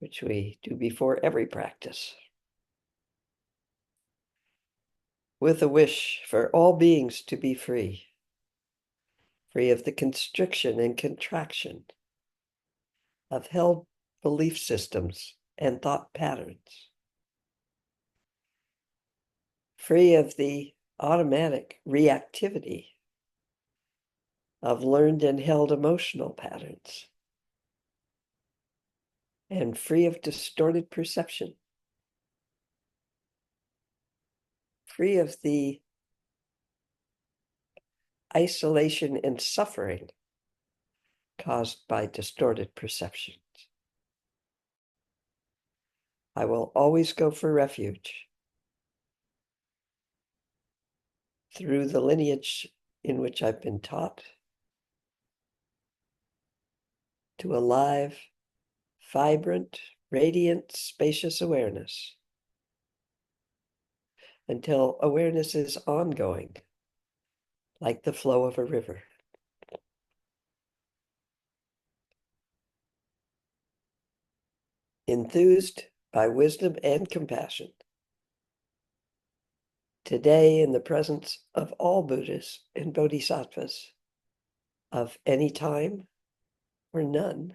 which we do before every practice, with a wish for all beings to be free, free of the constriction and contraction of held belief systems and thought patterns, free of the automatic reactivity of learned and held emotional patterns, and free of distorted perception, free of the isolation and suffering caused by distorted perceptions. I will always go for refuge through the lineage in which I've been taught to a live, vibrant, radiant, spacious awareness until awareness is ongoing, like the flow of a river. Enthused by wisdom and compassion, today in the presence of all Buddhas and Bodhisattvas of any time or none,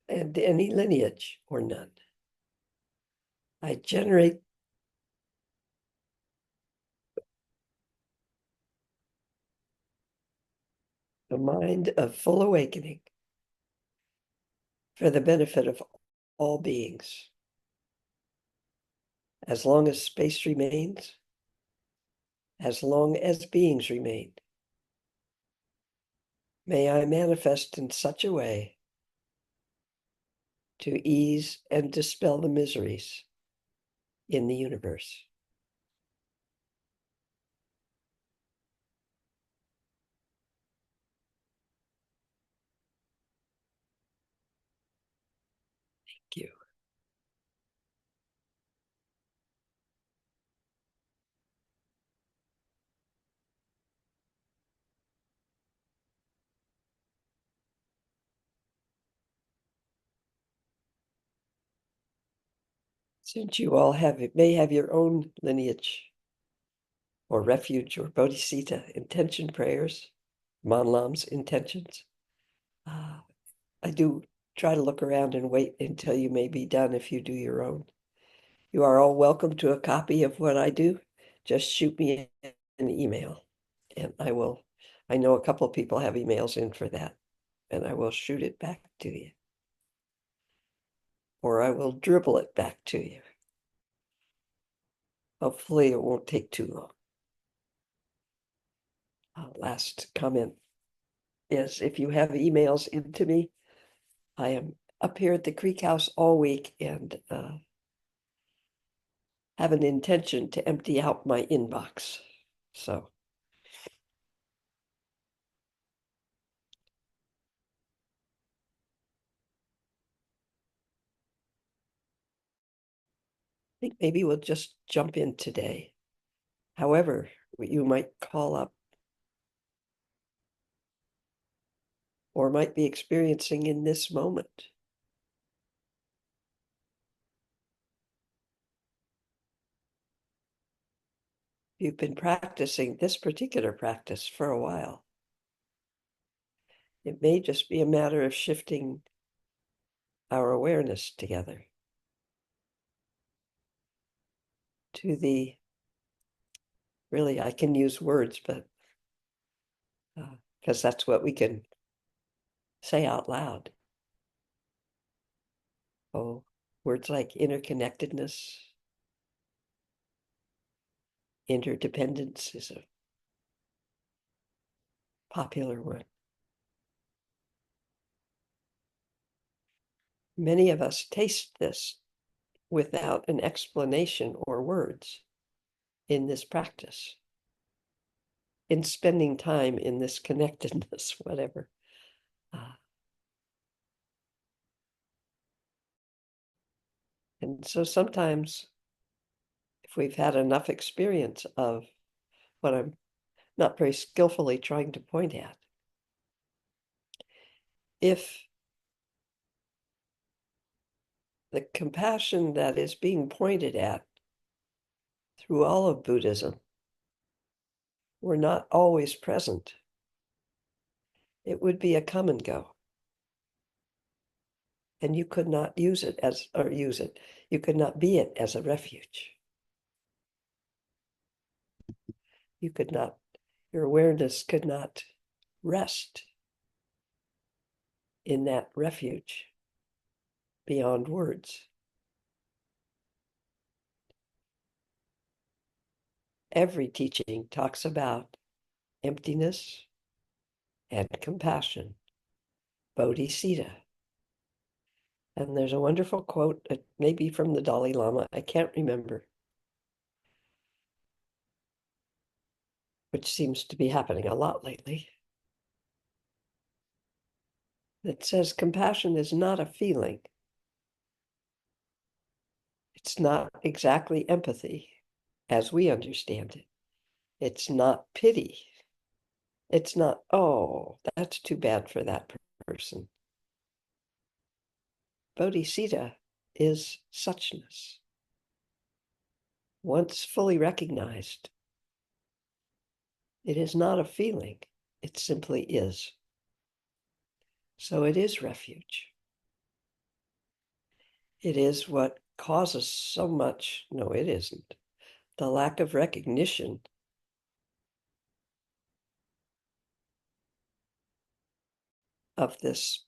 and any lineage or none, I generate a mind of full awakening for the benefit of all beings. As long as space remains, as long as beings remain, may I manifest in such a way to ease and dispel the miseries in the universe. Thank you. Since you all may have your own lineage or refuge or bodhisattva intention prayers, manlam's intentions, I do try to look around and wait until you may be done if you do your own. You are all welcome to a copy of what I do. Just shoot me an email and I know a couple of people have emails in for that, and I will shoot it back to you. Or I will dribble it back to you. Hopefully it won't take too long. Last comment is if you have emails into me, I am up here at the Creek House all week and have an intention to empty out my inbox. So I think maybe we'll just jump in today. However, you might call up or might be experiencing in this moment. You've been practicing this particular practice for a while. It may just be a matter of shifting our awareness together to the, really, I can use words, but because that's what we can say out loud. Oh, words like interconnectedness, interdependence is a popular one. Many of us taste this without an explanation or words in this practice, in spending time in this connectedness, whatever. And so sometimes, if we've had enough experience of what I'm not very skillfully trying to point at. If the compassion that is being pointed at through all of Buddhism were not always present, it would be a come and go. And you could not use it, you could not be it as a refuge. You could not, your awareness could not rest in that refuge beyond words. Every teaching talks about emptiness and compassion, bodhicitta. And there's a wonderful quote, maybe from the Dalai Lama, I can't remember, which seems to be happening a lot lately, that says compassion is not a feeling. It's not exactly empathy as we understand it. It's not pity. It's not, oh, that's too bad for that person. Bodhicitta is suchness. Once fully recognized, it is not a feeling, it simply is. So it is refuge. It is what causes so much, no, it isn't, the lack of recognition of this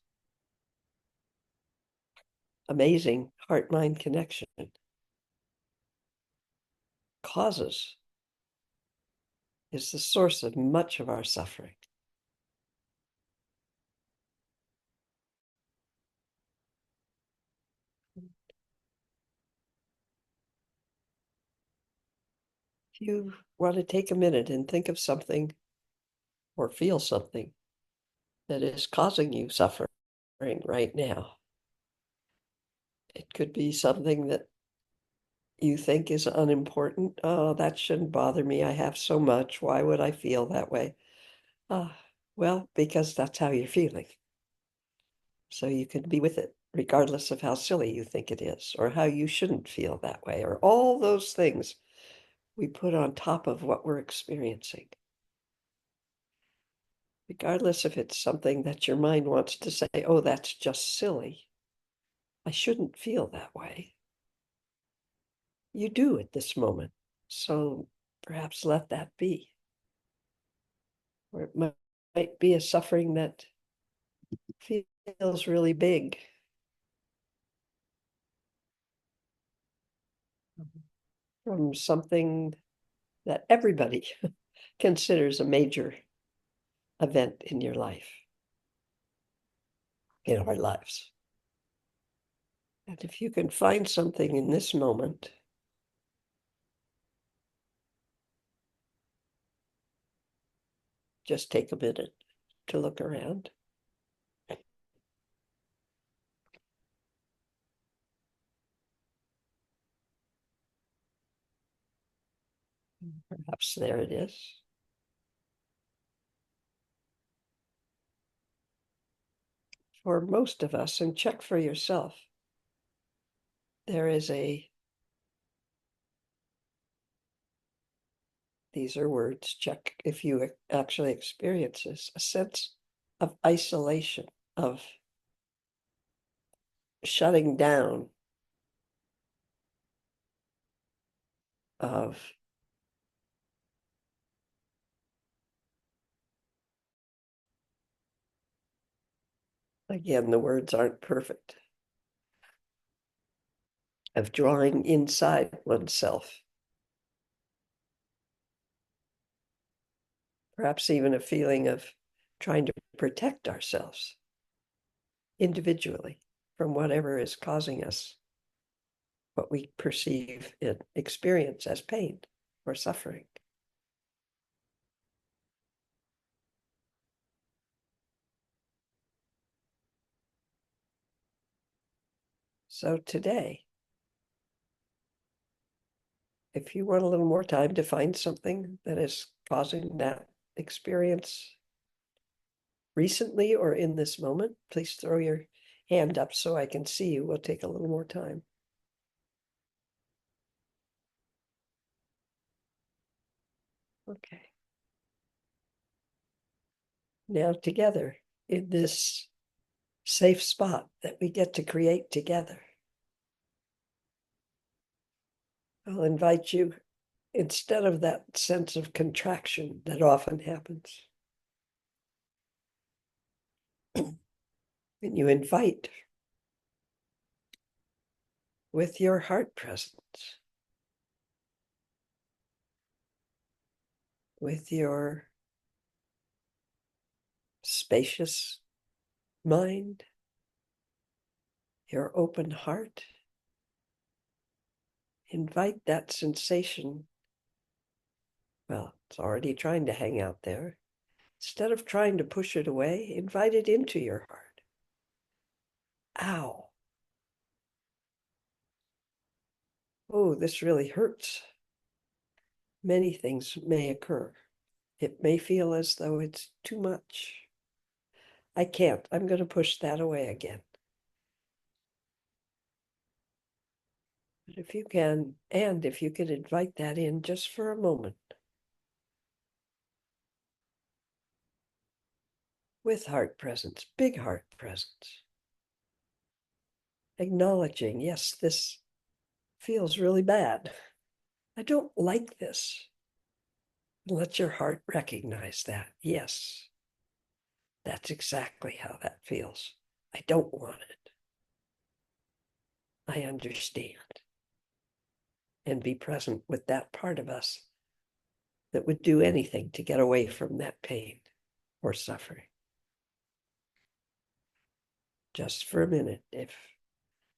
amazing heart-mind connection is the source of much of our suffering. If you want to take a minute and think of something or feel something that is causing you suffering right now, it could be something that you think is unimportant. Oh, that shouldn't bother me. I have so much. Why would I feel that way? Well, because that's how you're feeling. So you can be with it, regardless of how silly you think it is, or how you shouldn't feel that way, or all those things we put on top of what we're experiencing. Regardless if it's something that your mind wants to say, oh, that's just silly. I shouldn't feel that way. You do at this moment. So perhaps let that be. Or it might be a suffering that feels really big. From something that everybody considers a major event in your life, in our lives. And if you can find something in this moment, just take a minute to look around. Perhaps there it is. For most of us, and check for yourself, there is these are words, check if you actually experience this, a sense of isolation, of shutting down, of again, the words aren't perfect, of drawing inside oneself. Perhaps even a feeling of trying to protect ourselves individually from whatever is causing us what we perceive and experience as pain or suffering. So today, if you want a little more time to find something that is causing that experience recently or in this moment? Please throw your hand up so I can see you. We'll take a little more time. Okay. Now together in this safe spot that we get to create together, I'll invite you, instead of that sense of contraction that often happens, and you invite with your heart presence, with your spacious mind, your open heart, invite that sensation. Well, it's already trying to hang out there. Instead of trying to push it away, invite it into your heart. Ow. Oh, this really hurts. Many things may occur. It may feel as though it's too much. I can't. I'm going to push that away again. But if you can, and if you can invite that in just for a moment, with heart presence, big heart presence, acknowledging, yes, this feels really bad. I don't like this. Let your heart recognize that. Yes, that's exactly how that feels. I don't want it. I understand. And be present with that part of us that would do anything to get away from that pain or suffering. Just for a minute. If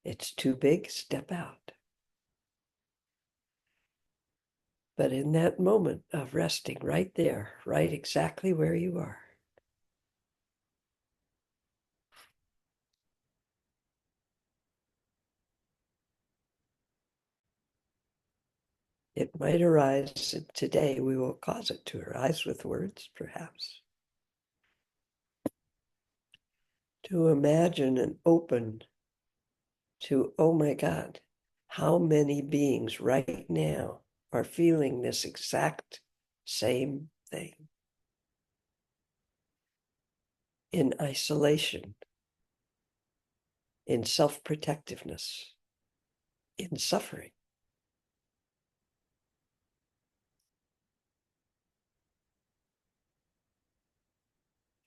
it's too big, step out. But in that moment of resting right there, right exactly where you are, it might arise, and today we will cause it to arise with words, perhaps, to imagine and open to, oh my God, how many beings right now are feeling this exact same thing in isolation, in self-protectiveness, in suffering.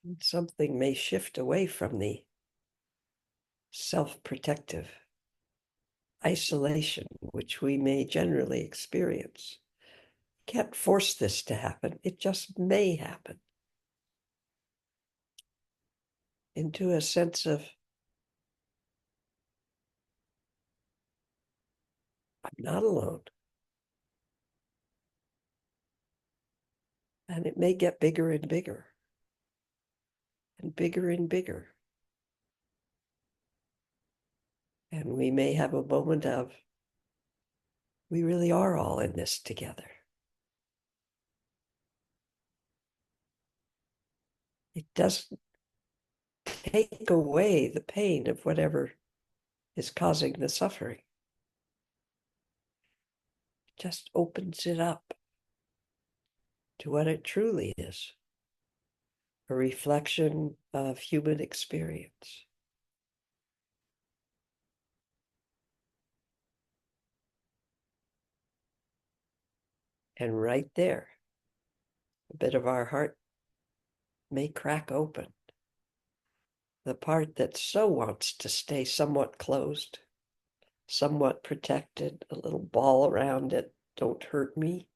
And something may shift away from the self-protective isolation, which we may generally experience. Can't force this to happen. It just may happen. Into a sense of, I'm not alone. And it may get bigger and bigger and bigger and bigger. And we may have a moment of, we really are all in this together. It doesn't take away the pain of whatever is causing the suffering. It just opens it up to what it truly is, a reflection of human experience. And right there, a bit of our heart may crack open. The part that so wants to stay somewhat closed, somewhat protected, a little ball around it. Don't hurt me.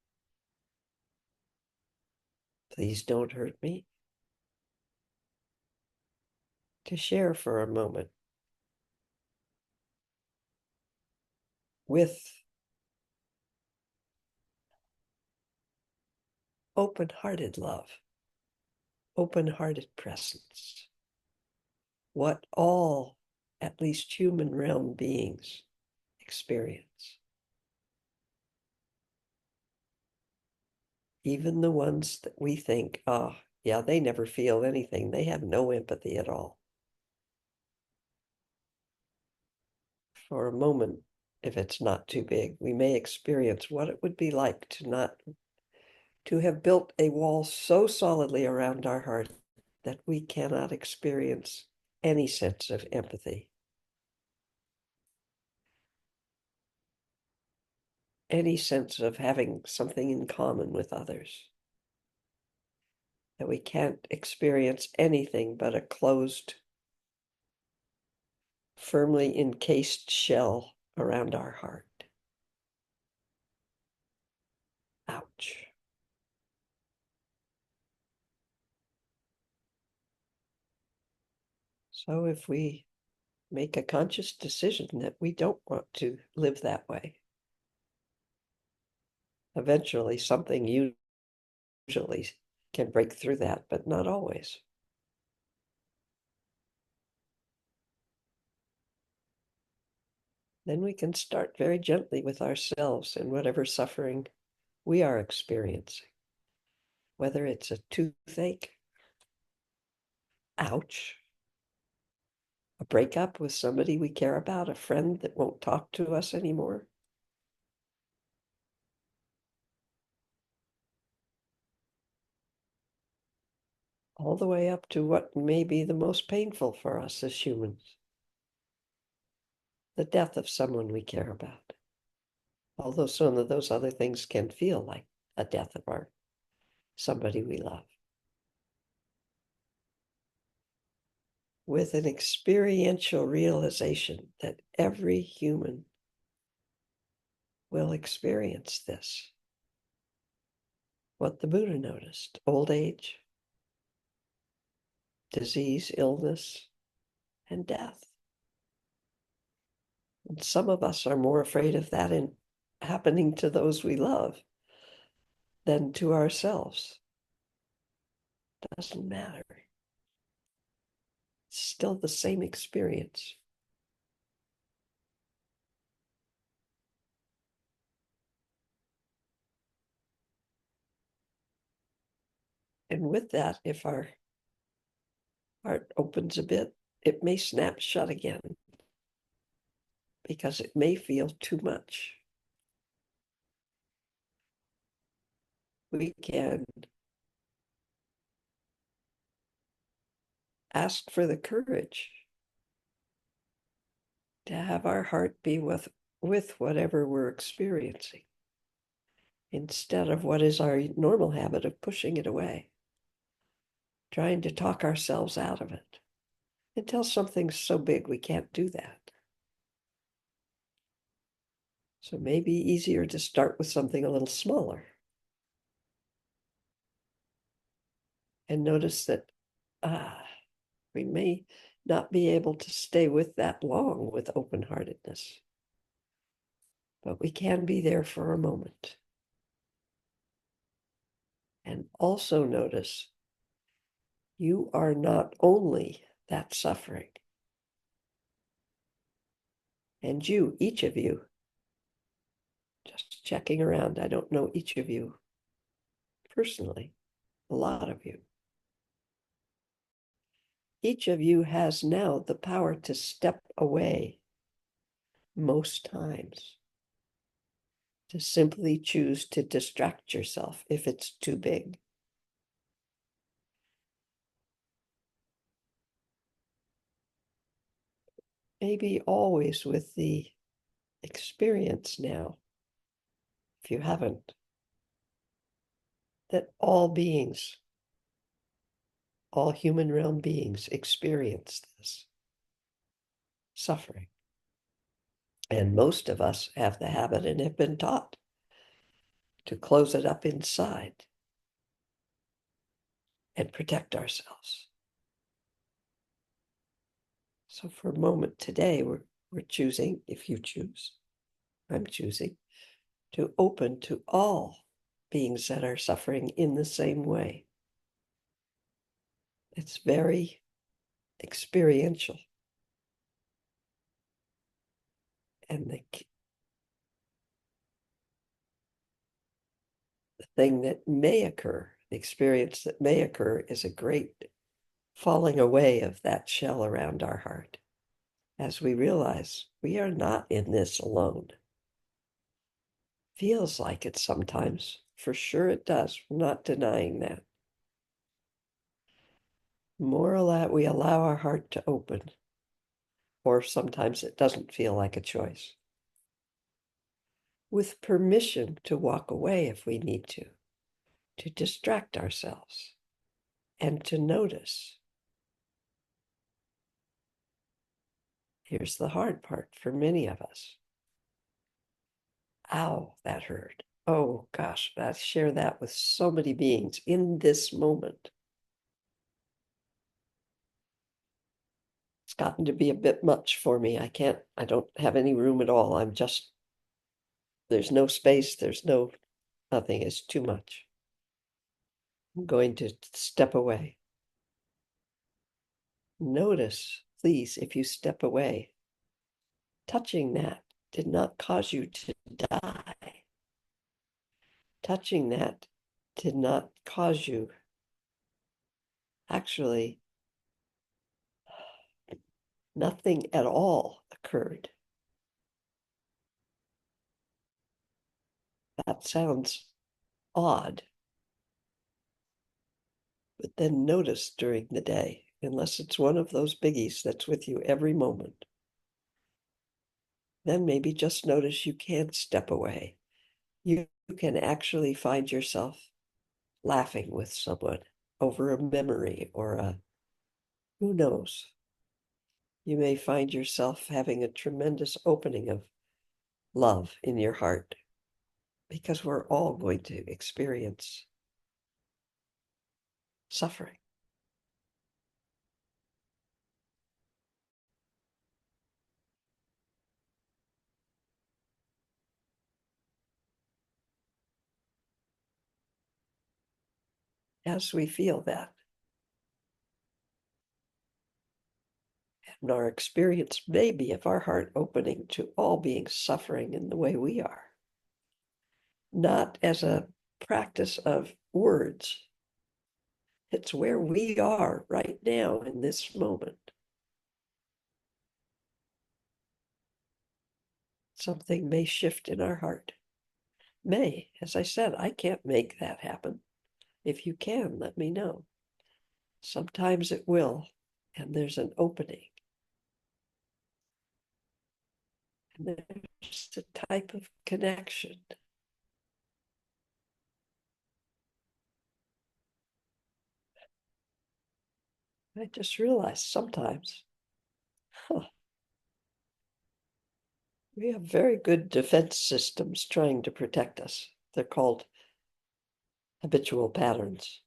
Please don't hurt me. To share for a moment with open-hearted love, open-hearted presence, what all, at least human realm beings, experience. even the ones that we think, oh, yeah, they never feel anything. They have no empathy at all. For a moment, if it's not too big, we may experience what it would be like to have built a wall so solidly around our heart that we cannot experience any sense of empathy, any sense of having something in common with others, that we can't experience anything but a closed, firmly encased shell around our heart. Ouch. So if we make a conscious decision that we don't want to live that way, eventually something usually can break through that, but not always. Then we can start very gently with ourselves and whatever suffering we are experiencing, whether it's a toothache, ouch, a breakup with somebody we care about, a friend that won't talk to us anymore, all the way up to what may be the most painful for us as humans, the death of someone we care about. Although some of those other things can feel like a death of somebody we love. With an experiential realization that every human will experience this. What the Buddha noticed: old age, disease, illness, and death. And some of us are more afraid of that in happening to those we love than to ourselves. Doesn't matter. It's still the same experience. And with that, if our heart opens a bit, it may snap shut again because it may feel too much. We can ask for the courage to have our heart be with whatever we're experiencing, instead of what is our normal habit of pushing it away, trying to talk ourselves out of it until something's so big we can't do that. So maybe easier to start with something a little smaller and notice that we may not be able to stay with that long with open-heartedness, but we can be there for a moment. And also notice you are not only that suffering. And you, each of you, just checking around, I don't know each of you personally, a lot of you. Each of you has now the power to step away most times, to simply choose to distract yourself if it's too big. Maybe always with the experience now, if you haven't, that all beings, all human realm beings experience this suffering. And most of us have the habit and have been taught to close it up inside and protect ourselves. So for a moment today, we're choosing, if you choose, I'm choosing, to open to all beings that are suffering in the same way. It's very experiential. And the thing that may occur, the experience that may occur, is a great falling away of that shell around our heart as we realize we are not in this alone. Feels like it sometimes. For sure it does. We're not denying that. More we allow our heart to open, or sometimes it doesn't feel like a choice. With permission to walk away if we need to distract ourselves, and to notice. Here's the hard part for many of us. Ow, that hurt. Oh gosh, I share that with so many beings in this moment. It's gotten to be a bit much for me. I don't have any room at all. There's no space, nothing. It's too much. I'm going to step away. Notice, please, if you step away, touching that did not cause you to die. Touching that did not cause you, actually, nothing at all occurred. That sounds odd, but then notice during the day, unless it's one of those biggies that's with you every moment, then maybe just notice you can step away. You can actually find yourself laughing with someone over a memory or who knows. You may find yourself having a tremendous opening of love in your heart, because we're all going to experience suffering. As we feel that, and our experience may be of our heart opening to all beings suffering in the way we are, not as a practice of words. It's where we are right now in this moment. Something may shift in our heart. May, as I said, I can't make that happen. If you can, let me know. Sometimes it will, and there's an opening. And there's a type of connection. I just realized sometimes, we have very good defense systems trying to protect us. They're called habitual patterns.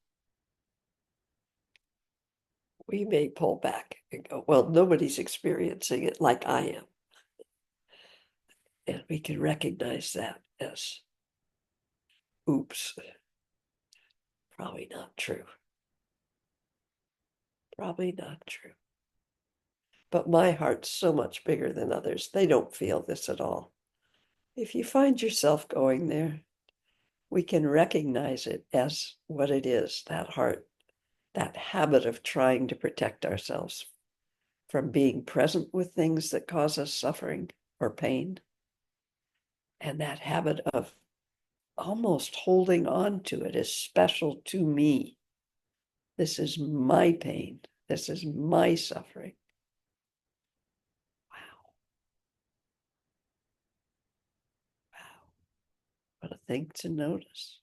We may pull back and go, well, nobody's experiencing it like I am. And we can recognize that as, oops, probably not true. Probably not true. But my heart's so much bigger than others. They don't feel this at all. If you find yourself going there, we can recognize it as what it is, that heart, that habit of trying to protect ourselves from being present with things that cause us suffering or pain. And that habit of almost holding on to it as special to me. This is my pain. This is my suffering. Wow. Wow. What a thing to notice.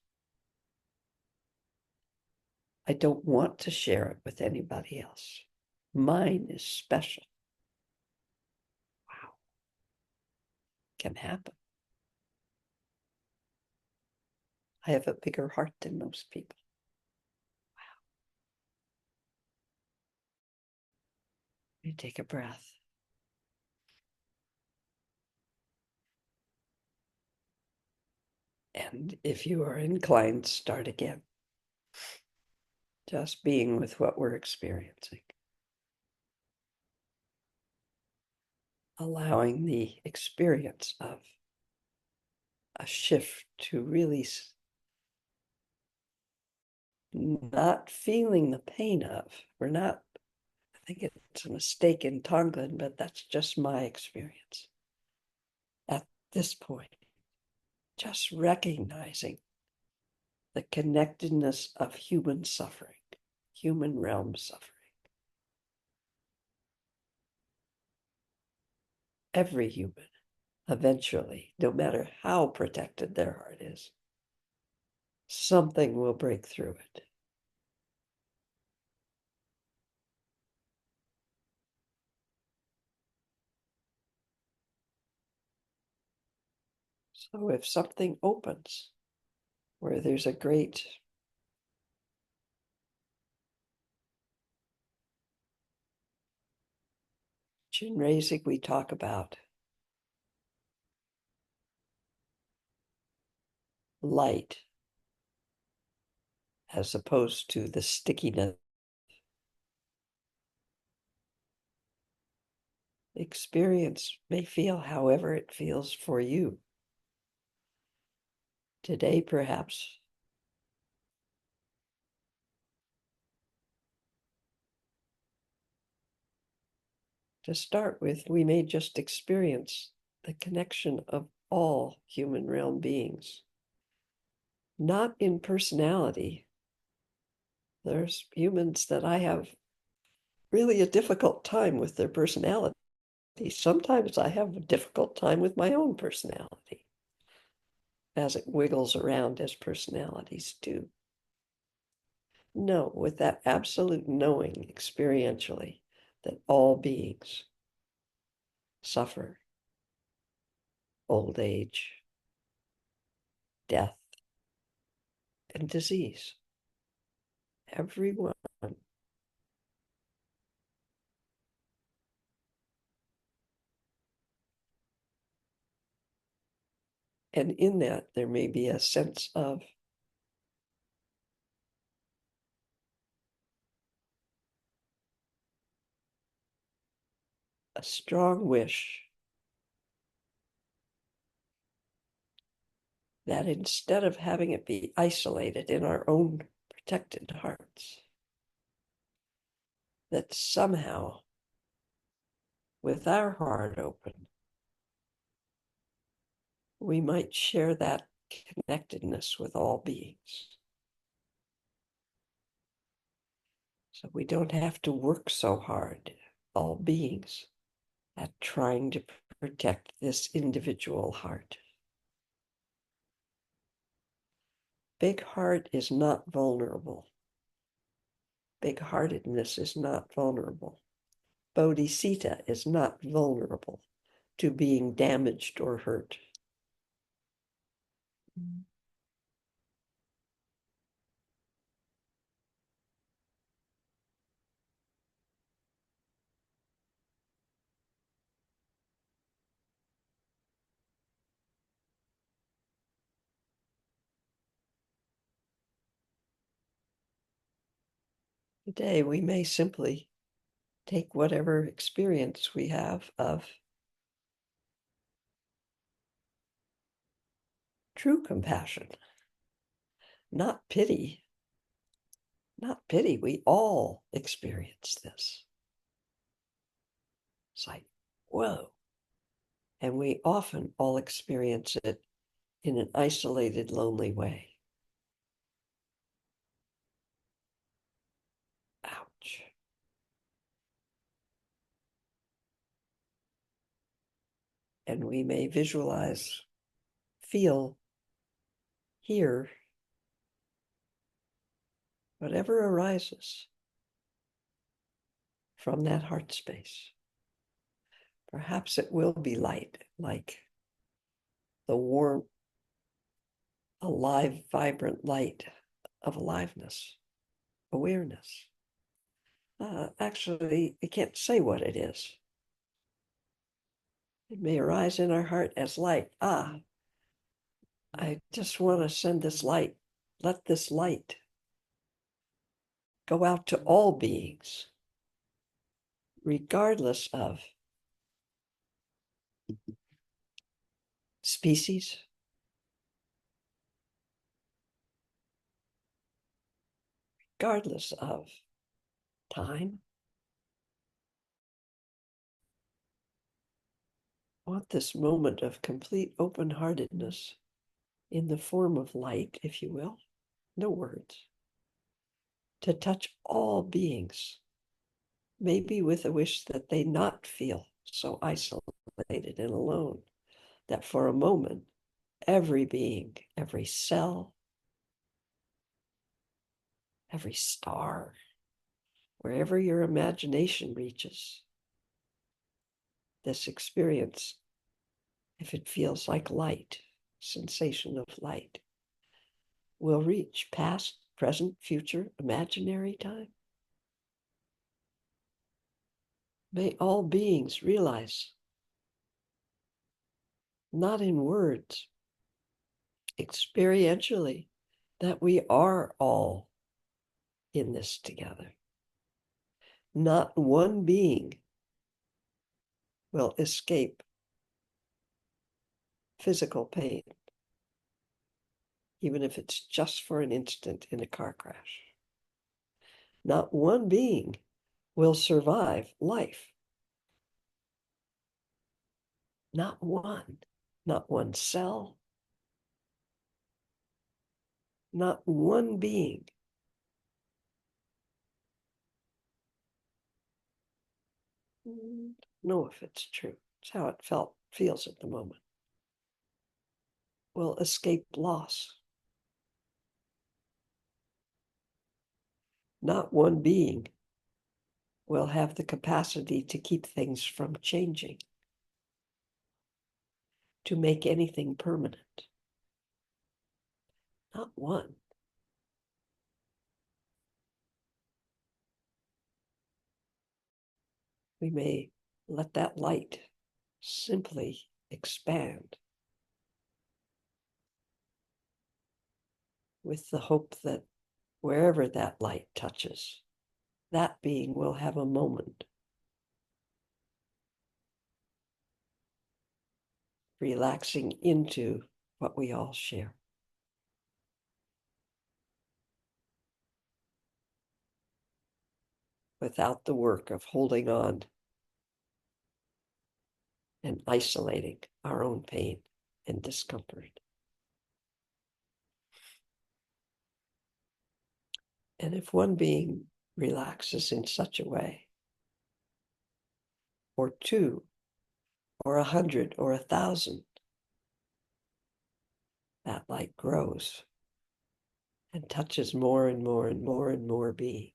I don't want to share it with anybody else. Mine is special. Wow. Can happen. I have a bigger heart than most people. Wow. You take a breath. And if you are inclined, start again. Just being with what we're experiencing. Allowing the experience of a shift to really not feeling the pain of. We're not, I think it's a mistake in Tonglen, but that's just my experience. At this point, just recognizing the connectedness of human suffering, human realm suffering. Every human, eventually, no matter how protected their heart is, something will break through it. So if something opens where there's a great Chenrezig, we talk about light as opposed to the stickiness. Experience may feel however it feels for you. Today, perhaps, to start with, we may just experience the connection of all human realm beings, not in personality. There's humans that I have really a difficult time with their personality. Sometimes I have a difficult time with my own personality as it wiggles around as personalities do. No, with that absolute knowing experientially that all beings suffer old age, death, and disease. Everyone. And in that, there may be a sense of a strong wish that instead of having it be isolated in our own protected hearts, that somehow, with our heart open, we might share that connectedness with all beings. So we don't have to work so hard, all beings, at trying to protect this individual heart. Big heart is not vulnerable. Big-heartedness is not vulnerable. Bodhisattva is not vulnerable to being damaged or hurt. Today, we may simply take whatever experience we have of true compassion, not pity. Not pity. We all experience this. It's like, whoa. And we often all experience it in an isolated, lonely way. Ouch. And we may visualize, feel, hear whatever arises from that heart space. Perhaps it will be light, like the warm, alive, vibrant light of aliveness, awareness. Actually, I can't say what it is. It may arise in our heart as light. I just want to send this light. Let this light go out to all beings, regardless of species, regardless of time. I want this moment of complete open-heartedness in the form of light, if you will, no words, to touch all beings, maybe with a wish that they not feel so isolated and alone, that for a moment, every being, every cell, every star, wherever your imagination reaches, this experience, if it feels like light, sensation of light, will reach past, present, future, imaginary time. May all beings realize, not in words, experientially, that we are all in this together. Not one being will escape physical pain, even if it's just for an instant in a car crash. Not one being will survive life. Not one cell, not one being. Know if it's true. It's how it feels at the moment. Will escape loss. Not one being will have the capacity to keep things from changing, to make anything permanent. Not one. We may let that light simply expand with the hope that wherever that light touches, that being will have a moment, relaxing into what we all share. Without the work of holding on and isolating our own pain and discomfort. And if one being relaxes in such a way, or two, or 100, or 1,000, that light grows and touches more and more and more and more beings.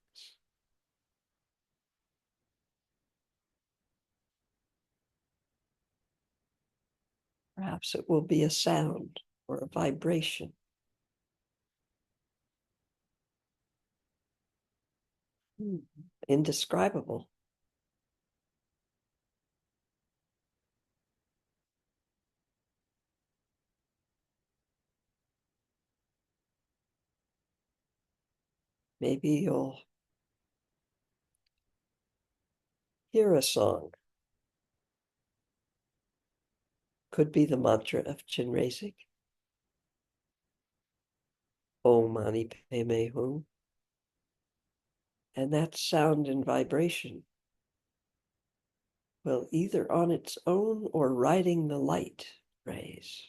Perhaps it will be a sound or a vibration. Indescribable. Maybe you'll hear a song. Could be the mantra of Chenrezig. Om Mani Padme Hum. And that sound and vibration will either on its own or riding the light rays.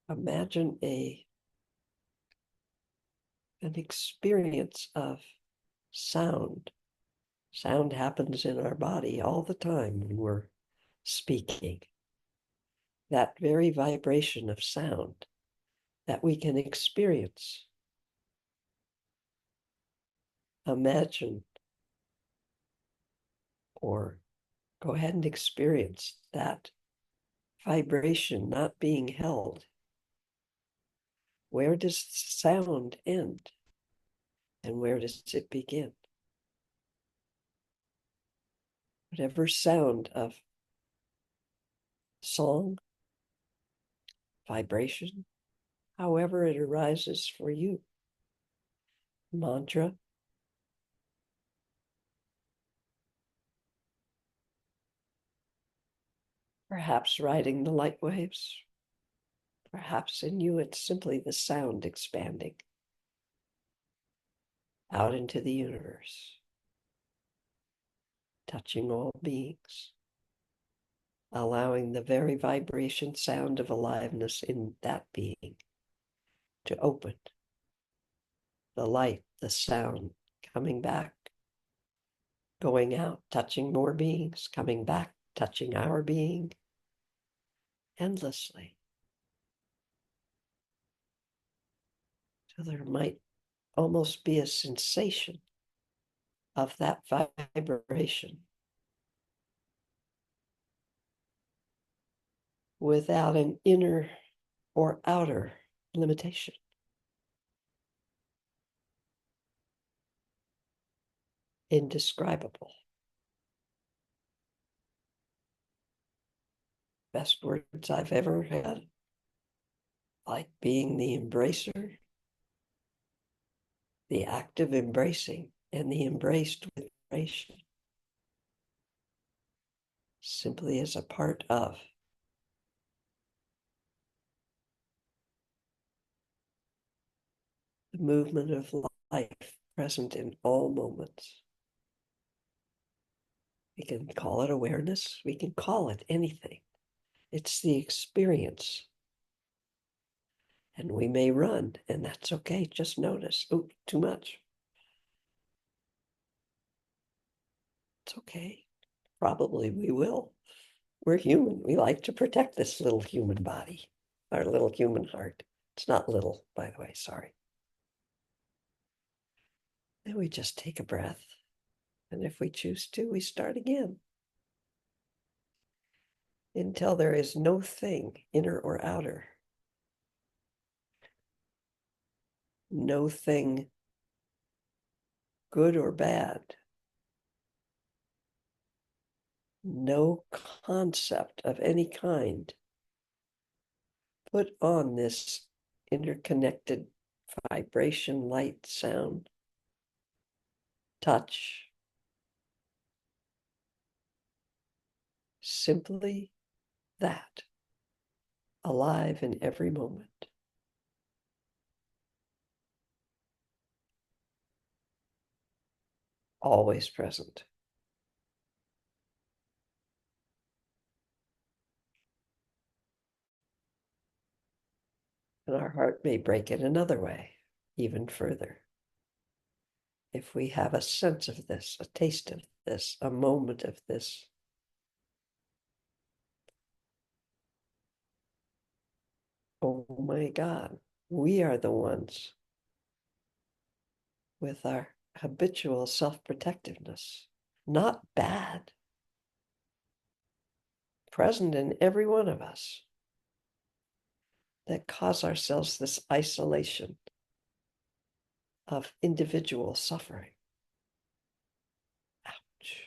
Imagine an experience of sound. Sound happens in our body all the time when we're speaking. That very vibration of sound that we can experience. Imagine or go ahead and experience that vibration not being held. Where does sound end? And where does it begin? Whatever sound of song, vibration, however it arises for you, mantra, Perhaps riding the light waves. Perhaps in you it's simply the sound expanding out into the universe, touching all beings, allowing the very vibration sound of aliveness in that being to open, the light, the sound coming back, going out, touching more beings, coming back, touching our being endlessly. So there might almost be a sensation of that vibration without an inner or outer limitation. Indescribable. Best words I've ever had, like being the embracer, the active embracing, and the embraced with embracing, simply as a part of the movement of life present in all moments. We can call it awareness, we can call it anything. It's the experience. And we may run, and that's okay. Just notice. Oh, too much. It's okay. Probably we will. We're human. We like to protect this little human body, our little human heart. It's not little, by the way, sorry. Then we just take a breath. And if we choose to, we start again. Until there is no thing, inner or outer. No thing, good or bad. No concept of any kind put on this interconnected vibration, light, sound, touch. Simply that, alive in every moment. Always present. And our heart may break in another way, even further. If we have a sense of this, a taste of this, a moment of this, oh my God, we are the ones with our habitual self-protectiveness, not bad, present in every one of us, that cause ourselves this isolation of individual suffering. Ouch.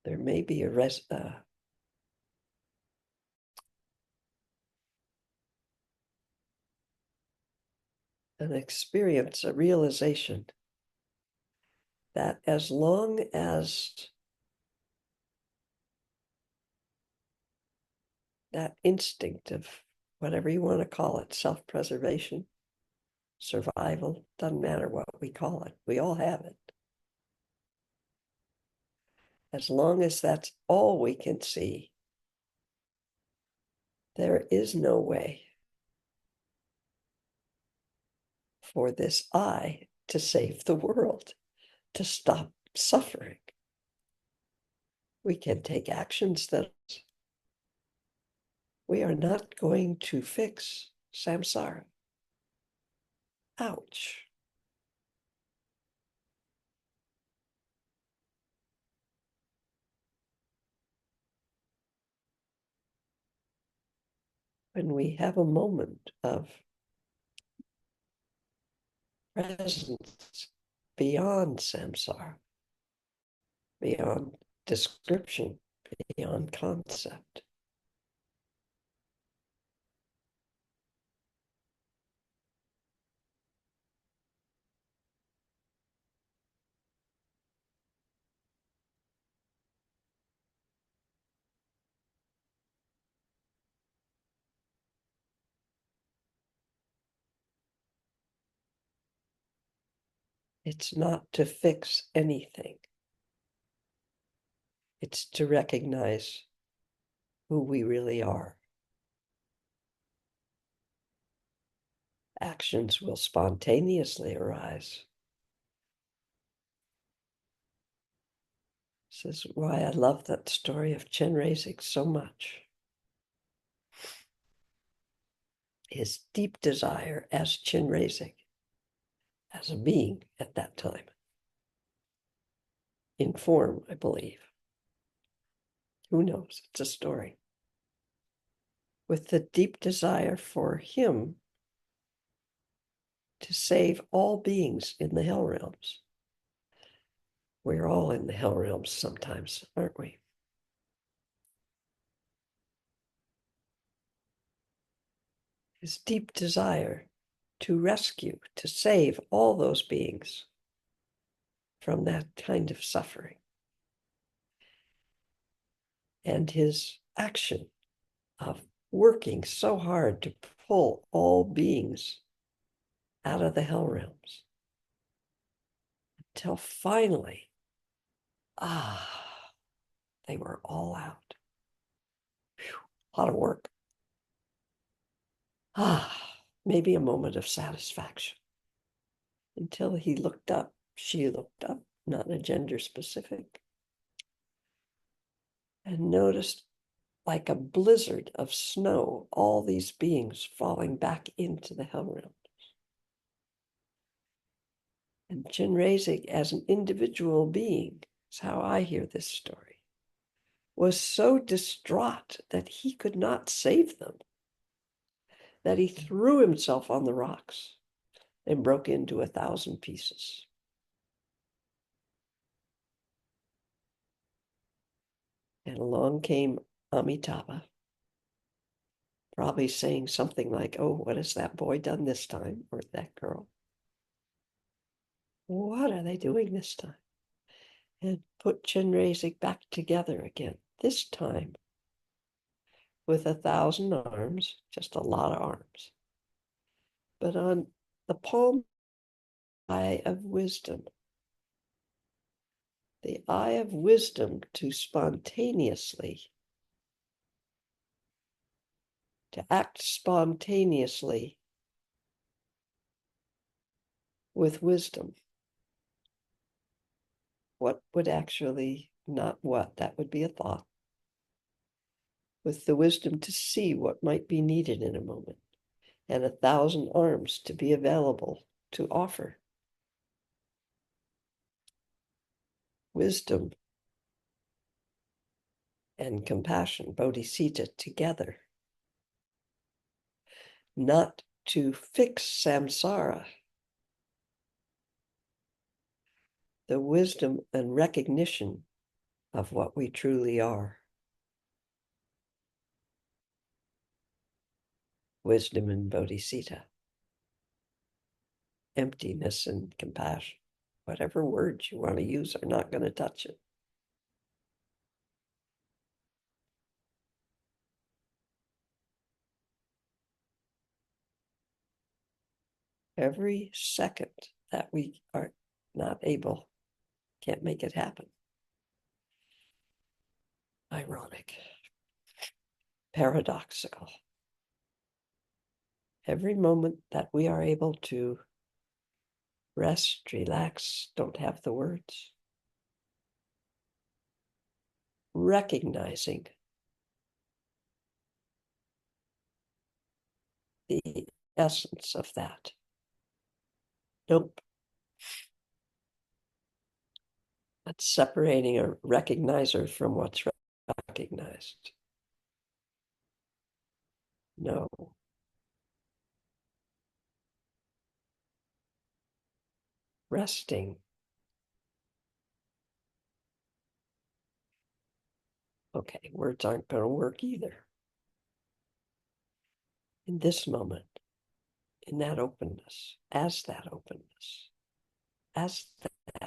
There may be an experience, a realization that as long as that instinct of whatever you want to call it, self-preservation, survival, doesn't matter what we call it, we all have it. As long as that's all we can see, there is no way for this I to save the world, to stop suffering. We can take actions that we are not going to fix samsara. Ouch. When we have a moment of presence beyond samsara, beyond description, beyond concept. It's not to fix anything. It's to recognize who we really are. Actions will spontaneously arise. This is why I love that story of Chenrezig so much. His deep desire as Chenrezig, as a being at that time, in form, I believe. Who knows? It's a story. With the deep desire for him to save all beings in the hell realms. We're all in the hell realms sometimes, aren't we? His deep desire to rescue, to save all those beings from that kind of suffering. And his action of working so hard to pull all beings out of the hell realms until finally, they were all out. Whew, a lot of work. Maybe a moment of satisfaction until he looked up, she looked up, not a gender specific, and noticed like a blizzard of snow, all these beings falling back into the hell realm. And Chenrezig, as an individual being, is how I hear this story, was so distraught that he could not save them, that he threw himself on the rocks and broke into 1,000 pieces. And along came Amitabha, probably saying something like, "Oh, what has that boy done this time?" Or that girl. "What are they doing this time?" And put Chenrezig back together again, this time with 1,000 arms, just a lot of arms. But on the palm eye of wisdom, the eye of wisdom to spontaneously, to act spontaneously with wisdom. What would actually, not what, that would be a thought. With the wisdom to see what might be needed in a moment, and 1,000 arms to be available to offer. Wisdom and compassion, bodhicitta, together. Not to fix samsara. The wisdom and recognition of what we truly are. Wisdom and bodhicitta. Emptiness and compassion. Whatever words you want to use are not going to touch it. Every second that we are not able, can't make it happen. Ironic. Paradoxical. Every moment that we are able to rest, relax, don't have the words, recognizing the essence of that. Nope. That's separating a recognizer from what's recognized. No. Resting. Okay, words aren't going to work either. In this moment, in that openness, as that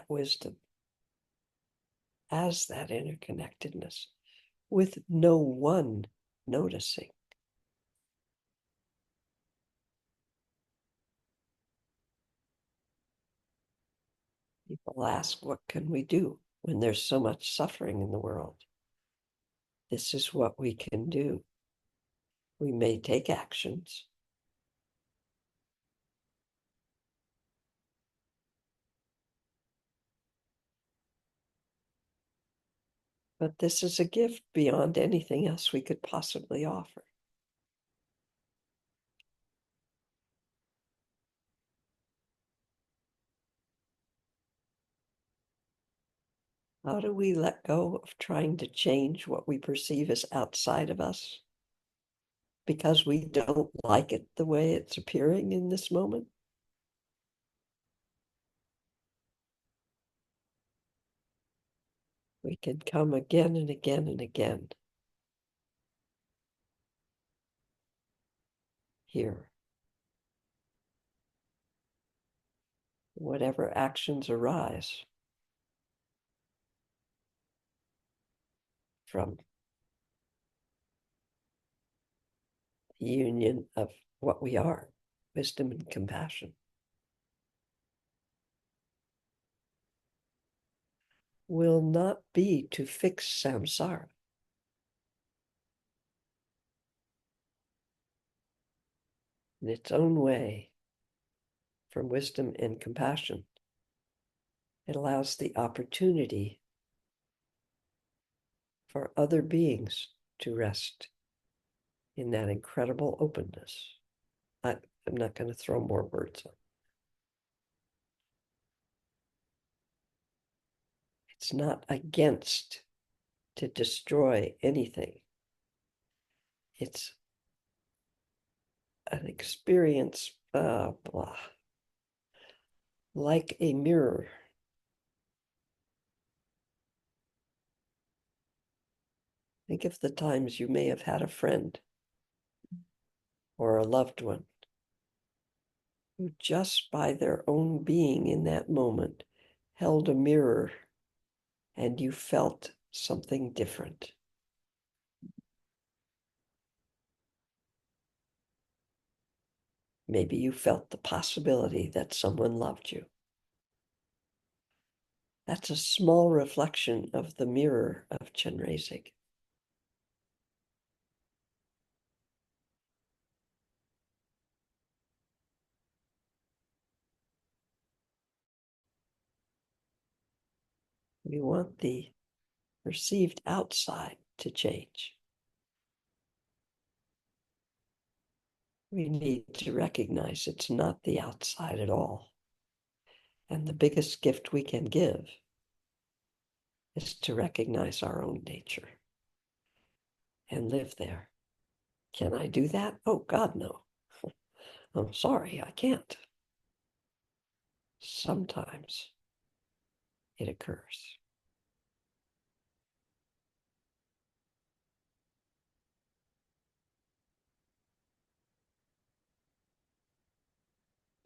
wisdom, as that interconnectedness, with no one noticing. People ask, what can we do when there's so much suffering in the world? This is what we can do. We may take actions. But this is a gift beyond anything else we could possibly offer. How do we let go of trying to change what we perceive as outside of us because we don't like it the way it's appearing in this moment? We can come again and again and again here. Whatever actions arise from the union of what we are, wisdom and compassion, will not be to fix samsara. In its own way, from wisdom and compassion, it allows the opportunity for other beings to rest in that incredible openness. I'm not going to throw more words on. It's not against to destroy anything. It's an experience, like a mirror. Think of the times you may have had a friend or a loved one who just by their own being in that moment held a mirror and you felt something different. Maybe you felt the possibility that someone loved you. That's a small reflection of the mirror of Chenrezig. We want the perceived outside to change. We need to recognize it's not the outside at all. And the biggest gift we can give is to recognize our own nature and live there. Can I do that? Oh, God, no. I'm sorry, I can't. Sometimes it occurs.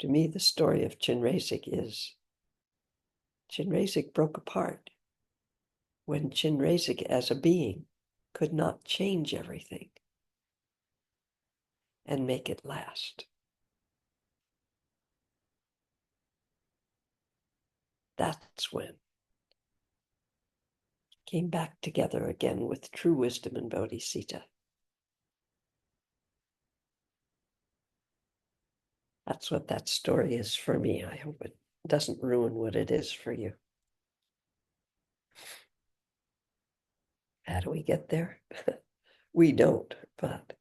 To me, the story of Chenrezig is Chenrezig broke apart when Chenrezig as a being could not change everything and make it last. That's when came back together again with true wisdom and bodhicitta. That's what that story is for me. I hope it doesn't ruin what it is for you. How do we get there? We don't, but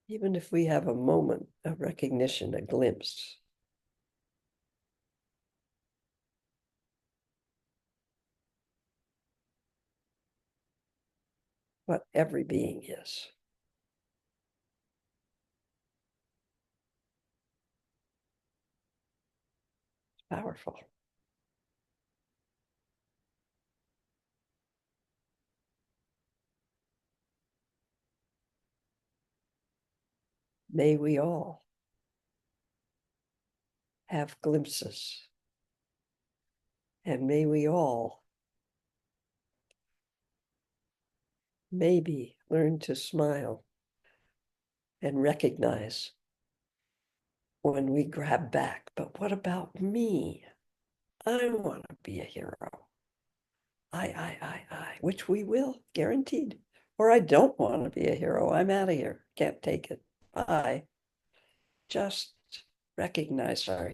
even if we have a moment of recognition, a glimpse, what every being is. It's powerful. May we all have glimpses, and may we all maybe learn to smile and recognize when we grab back, but what about me? I want to be a hero. Which we will, guaranteed. Or I don't want to be a hero. I'm out of here. Can't take it. Bye. Just recognize our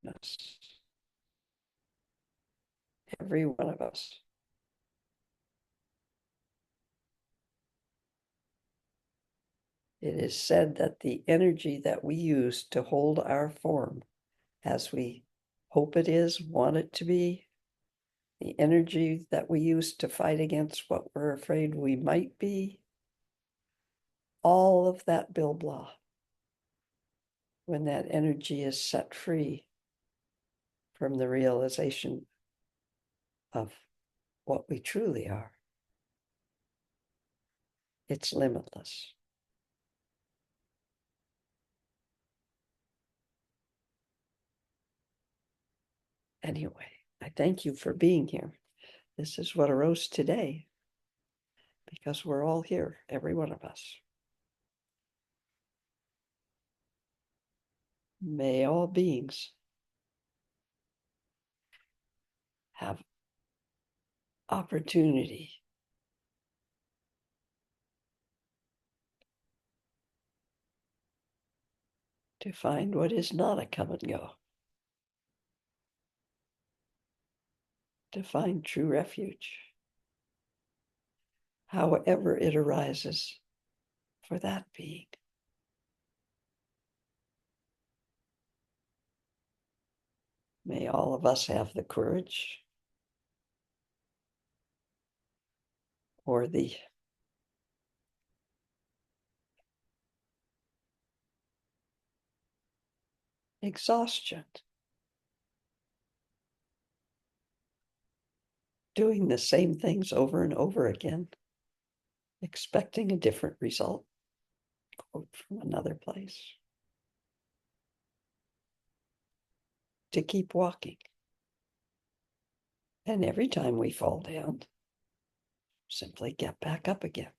humanness. Every one of us. It is said that the energy that we use to hold our form as we hope it is, want it to be, the energy that we use to fight against what we're afraid we might be, all of that Bill blah, when that energy is set free from the realization of what we truly are, it's limitless. Anyway, I thank you for being here. This is what arose today, because we're all here, every one of us. May all beings have opportunity to find what is not a come and go, to find true refuge, however it arises for that being. May all of us have the courage or the exhaustion doing the same things over and over again, expecting a different result. Quote from another place. To keep walking. And every time we fall down, simply get back up again.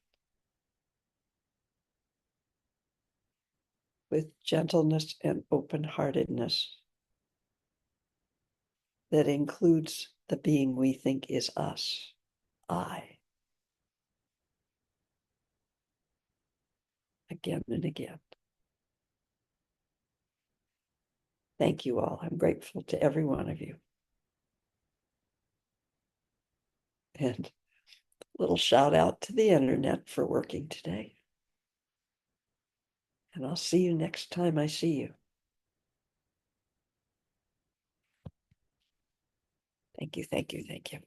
With gentleness and open-heartedness that includes the being we think is us, I, again and again. Thank you all. I'm grateful to every one of you. And a little shout out to the internet for working today. And I'll see you next time I see you. Thank you, thank you, thank you.